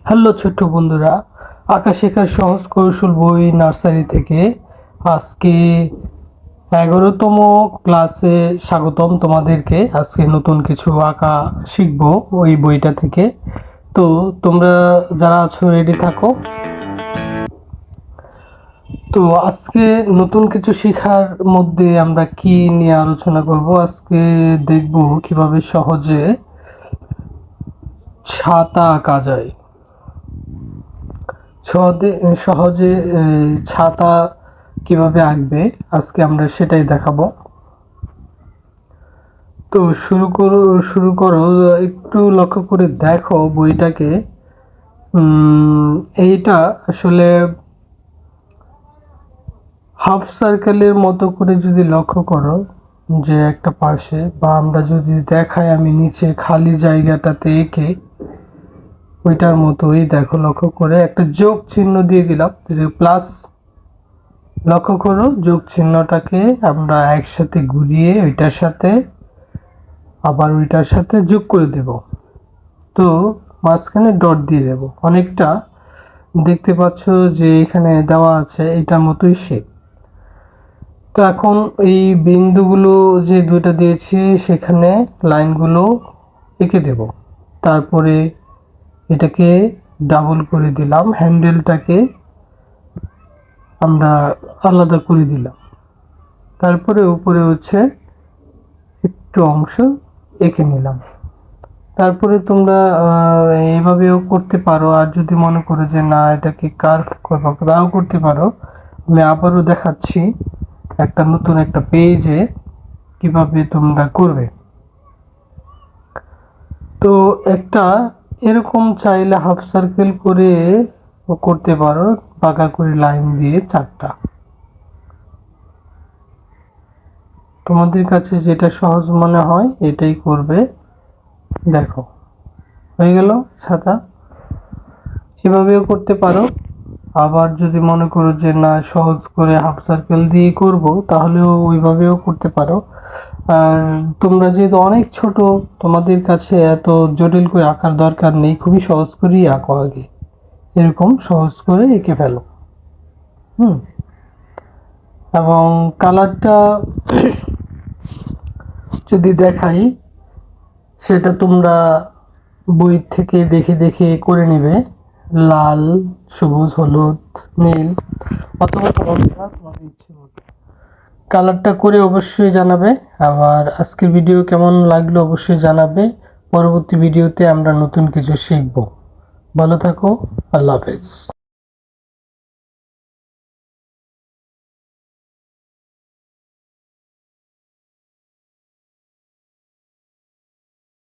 Hello ছোট্ট বন্ধুরা, আঁকা শেখার সহজ কৌশল বই নার্সারি থেকে আজকে 11তম ক্লাসে স্বাগতম তোমাদেরকে। আজকে নতুন কিছু আঁকা শিখবো ওই বইটা থেকে। তো তোমরা যারা আছো রেডি থাকো। তো আজকে নতুন কিছু শেখার মধ্যে আমরা কি নিয়ে আলোচনা করব। আজকে দেখব কিভাবে সহজে ছাতা আঁকা যায়। সহজে ছাতা কিভাবে আঁকবে আজকে আমরা সেটাই দেখাবো। তো শুরু করো। একটু লক্ষ্য করে দেখো বইটাকে। এইটা আসলে হাফ সার্কেলের মতো করে যদি লক্ষ্য করো, যে একটা পাশে বা আমরা যদি দেখাই, আমি নিচে খালি জায়গাটাতে এঁকে ওইটার মতোই দেখো, লক্ষ্য করে একটা যোগ চিহ্ন দিয়ে দিলাম, প্লাস। লক্ষ্য করো যোগ চিহ্নটাকে আমরা একসাথে ঘুরিয়ে ওইটার সাথে আবার ওইটার সাথে যোগ করে দেব। তো মাঝখানে ডট দিয়ে দেব। অনেকটা দেখতে পাচ্ছ যে এখানে দেওয়া আছে, এটার মতোই শেপ। তো এখন এই বিন্দুগুলো যে দুইটা দিয়েছি সেখানে লাইনগুলো এঁকে দেব। তারপরে এটাকে ডাবল করে দিলাম, হ্যান্ডেলটাকে আমরা আলাদা করে দিলাম। তারপরে উপরে হচ্ছে একটু অংশ এঁকে নিলাম। তারপরে তোমরা এভাবেও করতে পারো, আর যদি মনে করো যে না এটাকে কার্ভ করবো তাও করতে পারো। আমি আবারও দেখাচ্ছি নতুন একটা পেজে কিভাবে তোমরা করবে। তো একটা এরকম চাইলে হাফ সার্কেল করে করতে পারো, পাকা করে লাইন দিয়ে চারটা। তোমাদের কাছে যেটা সহজ মনে হয় এটাই করবে। দেখো হয়ে গেল ছাতা। এভাবেও করতে পারো। আবার যদি মনে করো যে না সহজ করে হাফ সার্কেল দিয়ে করব, তাহলেও ওইভাবেও করতে পারো। আর তোমরা যেহেতু অনেক ছোট, তোমাদের কাছে এত জটিল করে আঁকার দরকার নেই, খুবই সহজ করেই আঁকো। আগে এরকম সহজ করে এঁকে ফেলো। এবং কালারটা যদি দেখাই, সেটা তোমরা বই থেকে দেখে দেখে করে নেবে। লাল, সবুজ, হলুদ, নীল, অথবা তোমাদের ইচ্ছে মতো কালারটা করে অবশ্যই জানাবে। আবার আজকের ভিডিও কেমন লাগলো অবশ্যই জানাবে। পরবর্তী ভিডিওতে আমরা নতুন কিছু শিখব। ভালো থাকো। আল্লাহ হাফেজ।